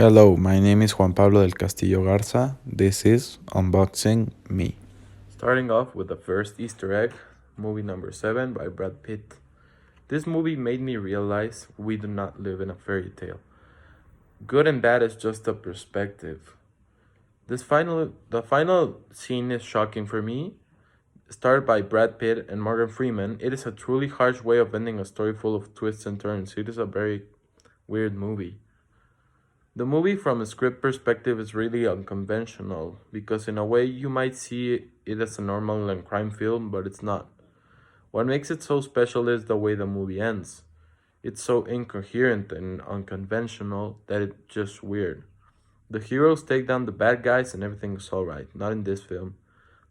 Hello, my name is Juan Pablo del Castillo Garza. This is Unboxing Me. Starting off with the first Easter egg, movie number 7 by Brad Pitt. This movie made me realize we do not live in a fairy tale. Good and bad is just a perspective. The final scene is shocking for me. Starred by Brad Pitt and Morgan Freeman, it is a truly harsh way of ending a story full of twists and turns. It is a very weird movie. The movie, from a script perspective, is really unconventional because, in a way, you might see it as a normal and crime film, but it's not. What makes it so special is the way the movie ends. It's so incoherent and unconventional that it's just weird. The heroes take down the bad guys and everything's alright. Not in this film.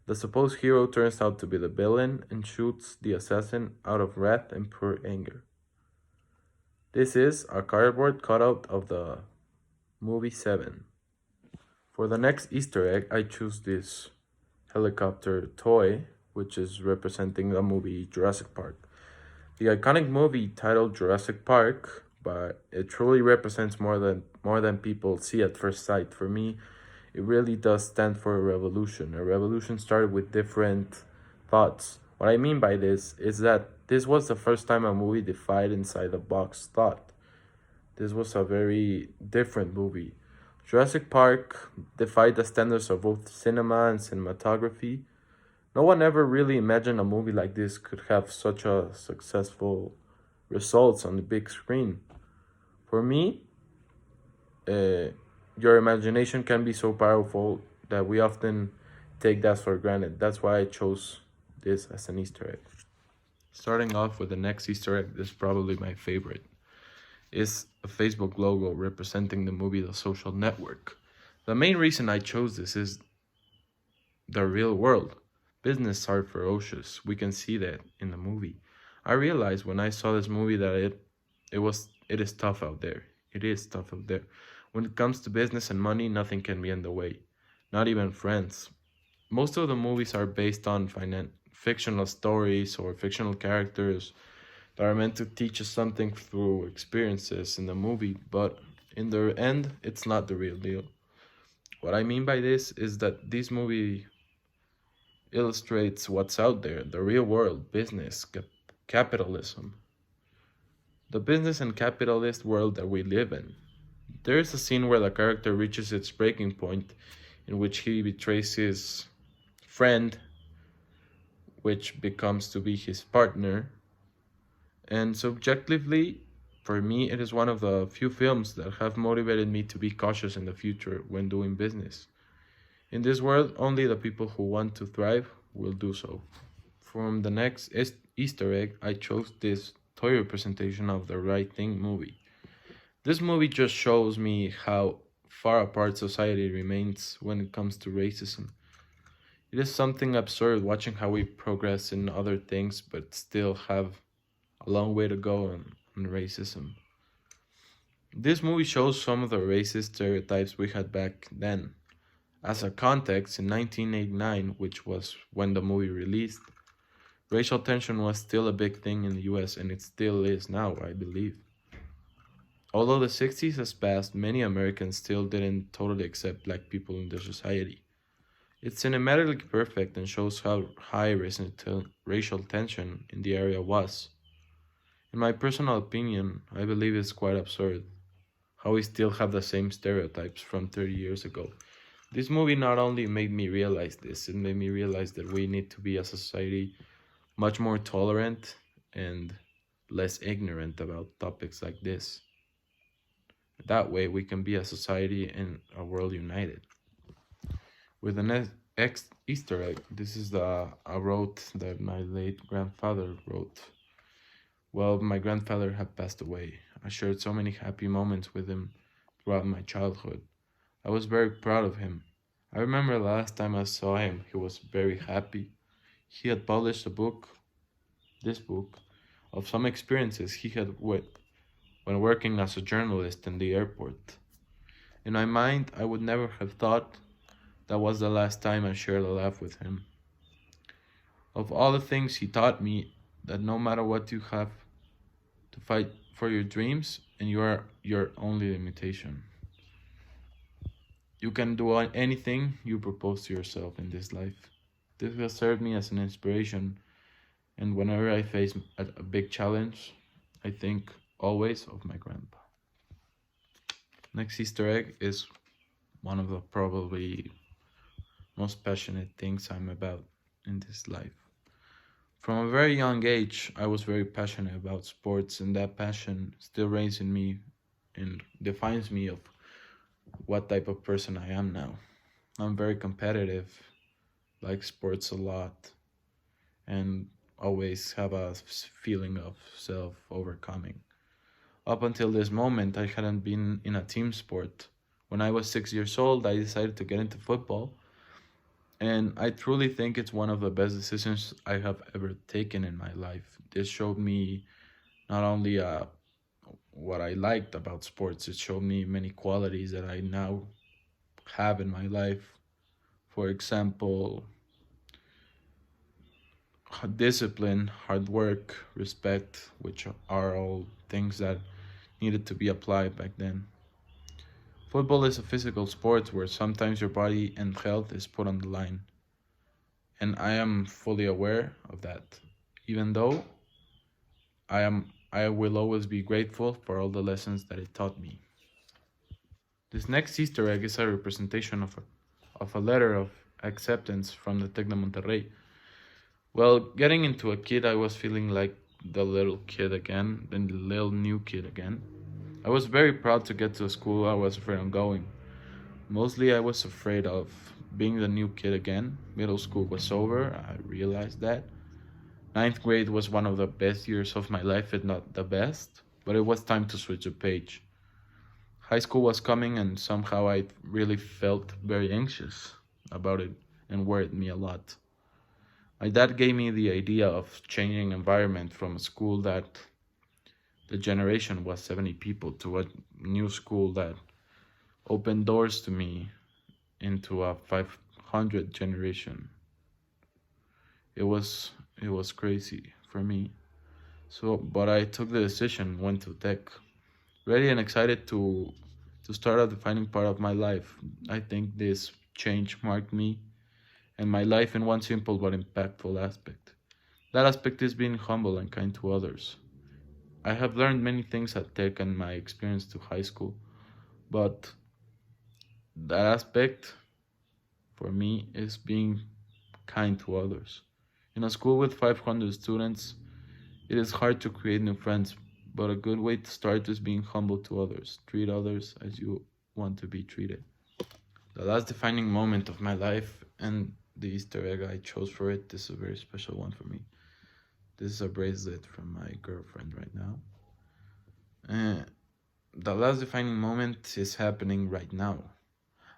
The supposed hero turns out to be the villain and shoots the assassin out of wrath and pure anger. This is a cardboard cutout of the movie 7. For the next Easter egg, I choose this helicopter toy, which is representing the movie Jurassic Park. The iconic movie titled Jurassic Park, but it truly represents more than people see at first sight. For me, it really does stand for a revolution. A revolution started with different thoughts. What I mean by this is that this was the first time a movie defied inside the box thought. This was a very different movie. Jurassic Park defied the standards of both cinema and cinematography. No one ever really imagined a movie like this could have such a successful results on the big screen. For me, uh, your imagination can be so powerful that we often take that for granted. That's why I chose this as an Easter egg. Starting off with the next Easter egg, this is probably my favorite. Is a Facebook logo representing the movie The Social Network. The main reason I chose this is the real world. Business are ferocious. We can see that in the movie. I realized when I saw this movie that it is tough out there. It is tough out there. When it comes to business and money, nothing can be in the way. Not even friends. Most of the movies are based on fictional stories or fictional characters that are meant to teach us something through experiences in the movie, but in the end, it's not the real deal. What I mean by this is that this movie illustrates what's out there, the real world, business, capitalism, the business and capitalist world that we live in. There is a scene where the character reaches its breaking point in which he betrays his friend, which becomes to be his partner. And subjectively, for me, it is one of the few films that have motivated me to be cautious in the future when doing business. In this world, only the people who want to thrive will do so. From the next Easter egg, I chose this toy representation of the Right Thing movie. This movie just shows me how far apart society remains when it comes to racism. It is something absurd watching how we progress in other things but still have a long way to go on racism. This movie shows some of the racist stereotypes we had back then. As a context, in 1989, which was when the movie released, racial tension was still a big thing in the US and it still is now, I believe. Although the 60s has passed, many Americans still didn't totally accept black people in their society. It's cinematically perfect and shows how high racial tension in the area was. In my personal opinion, I believe it's quite absurd how we still have the same stereotypes from 30 years ago. This movie not only made me realize this, it made me realize that we need to be a society much more tolerant and less ignorant about topics like this. That way, we can be a society and a world united. With the next Easter egg, this is a note that my late grandfather wrote. Well, my grandfather had passed away. I shared so many happy moments with him throughout my childhood. I was very proud of him. I remember the last time I saw him, he was very happy. He had published this book, of some experiences he had with when working as a journalist in the airport. In my mind, I would never have thought that was the last time I shared a laugh with him. Of all the things he taught me, that no matter what you have to fight for your dreams and you are your only limitation. You can do anything you propose to yourself in this life. This has served me as an inspiration, and whenever I face a big challenge, I think always of my grandpa. Next Easter egg is one of the probably most passionate things I'm about in this life. From a very young age, I was very passionate about sports, and that passion still reigns in me and defines me of what type of person I am now. I'm very competitive, like sports a lot, and always have a feeling of self overcoming. Up until this moment, I hadn't been in a team sport. When I was 6 years old, I decided to get into football, and I truly think it's one of the best decisions I have ever taken in my life. This showed me not only what I liked about sports, it showed me many qualities that I now have in my life. For example, discipline, hard work, respect, which are all things that needed to be applied back then. Football is a physical sport where sometimes your body and health is put on the line, and I am fully aware of that. Even though I will always be grateful for all the lessons that it taught me. This next Easter egg is a representation of a letter of acceptance from the Tec de Monterrey. Well, getting into a kid, I was feeling like the little kid again, then the little new kid again. I was very proud to get to a school I was afraid of going. Mostly, I was afraid of being the new kid again. Middle school was over, I realized that. Ninth grade was one of the best years of my life, if not the best, but it was time to switch the page. High school was coming, and somehow I really felt very anxious about it and worried me a lot. My dad gave me the idea of changing environment from a school that the generation was 70 people to a new school that opened doors to me into a 500 generation. It was crazy for me. So, but I took the decision, went to tech, ready and excited to start a defining part of my life. I think this change marked me and my life in one simple but impactful aspect. That aspect is being humble and kind to others. I have learned many things at tech and my experience to high school, but that aspect for me is being kind to others. In a school with 500 students, it is hard to create new friends, but a good way to start is being humble to others. Treat others as you want to be treated. The last defining moment of my life and the Easter egg I chose for it, this is a very special one for me. This is a bracelet from my girlfriend right now. The last defining moment is happening right now.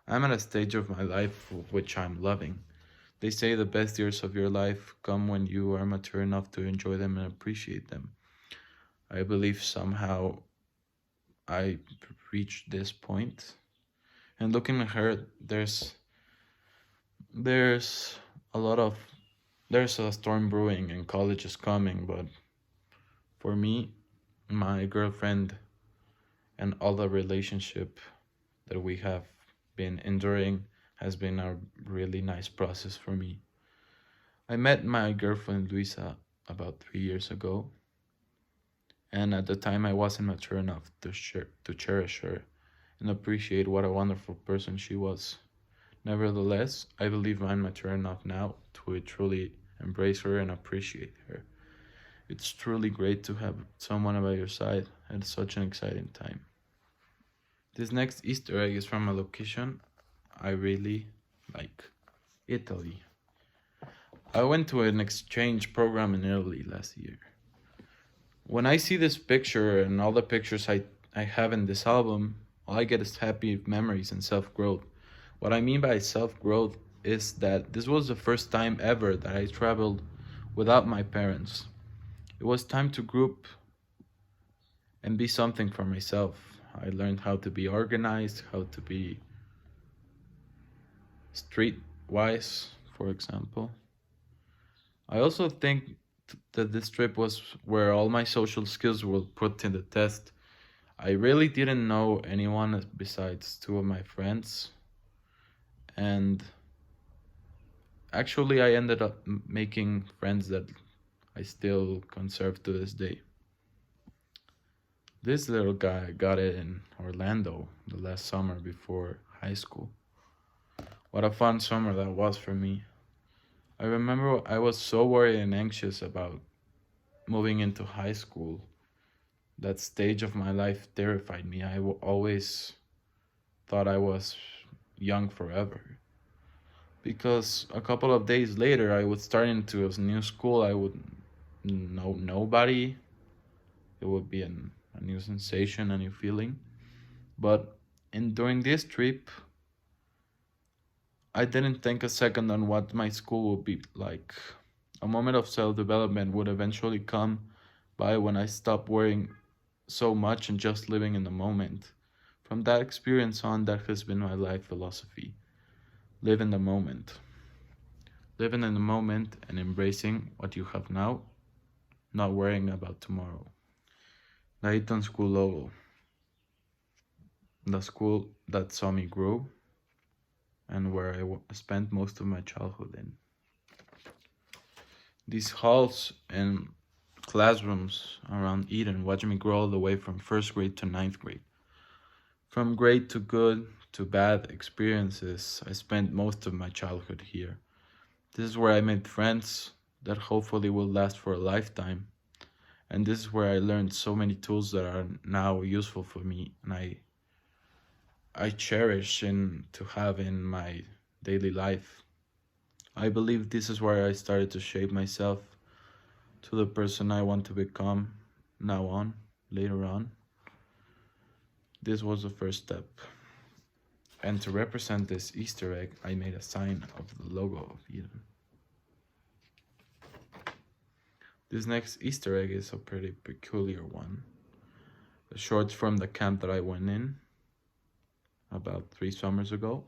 I'm at a stage of my life which I'm loving. They say the best years of your life come when you are mature enough to enjoy them and appreciate them. I believe somehow I reached this point. And looking at her, there's a lot of there's a storm brewing and college is coming, but for me, my girlfriend and all the relationship that we have been enduring has been a really nice process for me. I met my girlfriend Luisa about 3 years ago, and at the time I wasn't mature enough to cherish her and appreciate what a wonderful person she was. Nevertheless, I believe I'm mature enough now to truly embrace her and appreciate her. It's truly great to have someone by your side at such an exciting time. This next Easter egg is from a location I really like, Italy. I went to an exchange program in Italy last year. When I see this picture and all the pictures I have in this album, all I get is happy memories and self growth. What I mean by self growth is that this was the first time ever that I traveled without my parents. It was time to group and be something for myself. I learned how to be organized, how to be streetwise, for example. I also think that this trip was where all my social skills were put to the test. I really didn't know anyone besides two of my friends, And actually, I ended up making friends that I still conserve to this day. This little guy got it in Orlando the last summer before high school. What a fun summer that was for me. I remember I was so worried and anxious about moving into high school. That stage of my life terrified me. Always thought I was young forever. Because a couple of days later, I would start into a new school. I would know nobody. It would be a new sensation, a new feeling. But during this trip, I didn't think a second on what my school would be like. A moment of self development would eventually come by when I stopped worrying so much and just living in the moment. From that experience on, that has been my life philosophy. Live in the moment. Living in the moment and embracing what you have now, not worrying about tomorrow. The Eton School logo. The school that saw me grow and where I spent most of my childhood in. These halls and classrooms around Eden watched me grow all the way from first grade to ninth grade. From great to good to bad experiences, I spent most of my childhood here. This is where I made friends that hopefully will last for a lifetime. And this is where I learned so many tools that are now useful for me and I cherish to have in my daily life. I believe this is where I started to shape myself to the person I want to become later on. This was the first step. And to represent this Easter egg, I made a sign of the logo of Eden. This next Easter egg is a pretty peculiar one. The shorts from the camp that I went in about 3 summers ago.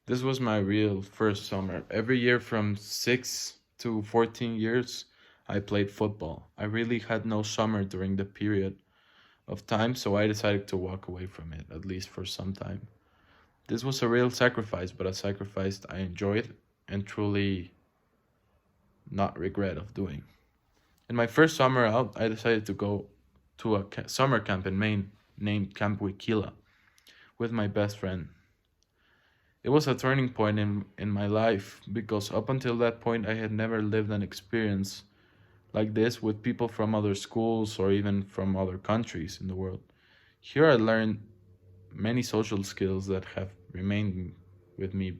This was my real first summer. Every year from 6 to 14 years, I played football. I really had no summer during the period of time, so I decided to walk away from it, at least for some time. This was a real sacrifice, but a sacrifice I enjoyed and truly not regret of doing. In my first summer out, I decided to go to a summer camp in Maine named Camp Wikila with my best friend. It was a turning point in my life because up until that point I had never lived an experience like this with people from other schools or even from other countries in the world. Here I learned many social skills that have remained with me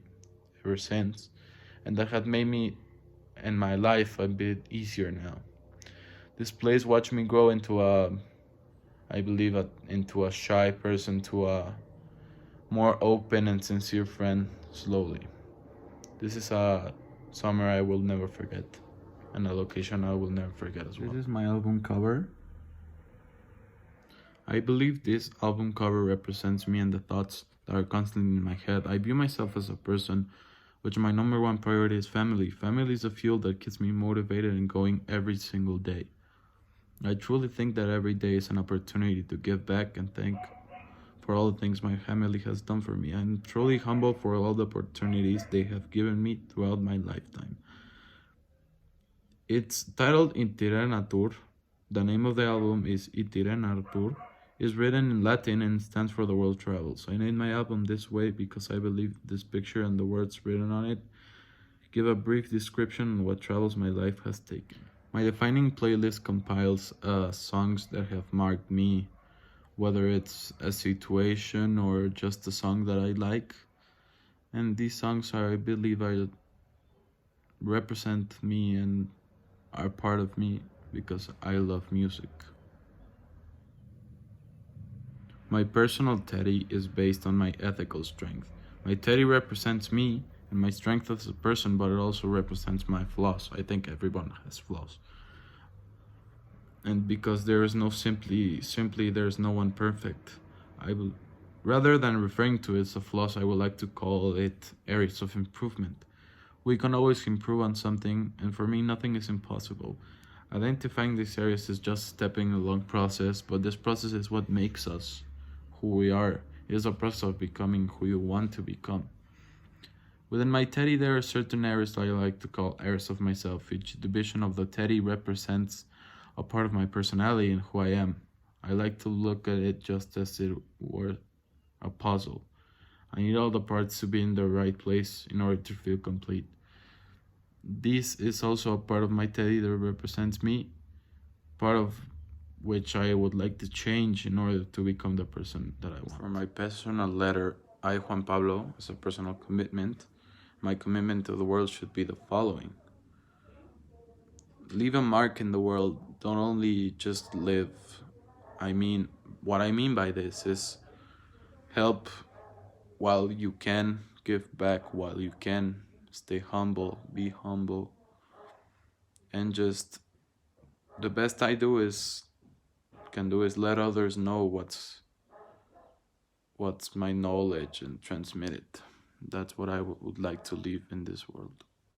ever since and that have made me and my life a bit easier now. This place watched me grow into into a shy person to a more open and sincere friend slowly. This is a summer I will never forget and a location I will never forget as well. This is my album cover. I believe this album cover represents me and the thoughts that are constantly in my head. I view myself as a person which my number one priority is family. Family is a fuel that keeps me motivated and going every single day. I truly think that every day is an opportunity to give back and thank for all the things my family has done for me. I'm truly humble for all the opportunities they have given me throughout my lifetime. It's titled Itire Natur. The name of the album is Itire Natur. It's written in Latin and stands for the world travels. I named my album this way because I believe this picture and the words written on it give a brief description on what travels my life has taken. My defining playlist compiles songs that have marked me, whether it's a situation or just a song that I like. And these songs I believe, represent me and are part of me because I love music. My personal teddy is based on my ethical strength. My teddy represents me and my strength as a person, but it also represents my flaws. I think everyone has flaws. And because there is no simply there's no one perfect. Rather than referring to it as a flaws, I would like to call it areas of improvement. We can always improve on something, and for me, nothing is impossible. Identifying these areas is just stepping a long process, but this process is what makes us who we are. It is a process of becoming who you want to become. Within my teddy, there are certain areas I like to call areas of myself. Each division of the teddy represents a part of my personality and who I am. I like to look at it just as it were a puzzle. I need all the parts to be in the right place in order to feel complete. This is also a part of my teddy that represents me, part of which I would like to change in order to become the person that I want. For my personal letter, I, Juan Pablo, as a personal commitment, my commitment to the world should be the following. Leave a mark in the world. Don't only just live. What I mean by this is help while you can, give back while you can, stay humble, be humble, and just the best I can do is let others know what's my knowledge and transmit it. That's what I would like to leave in this world.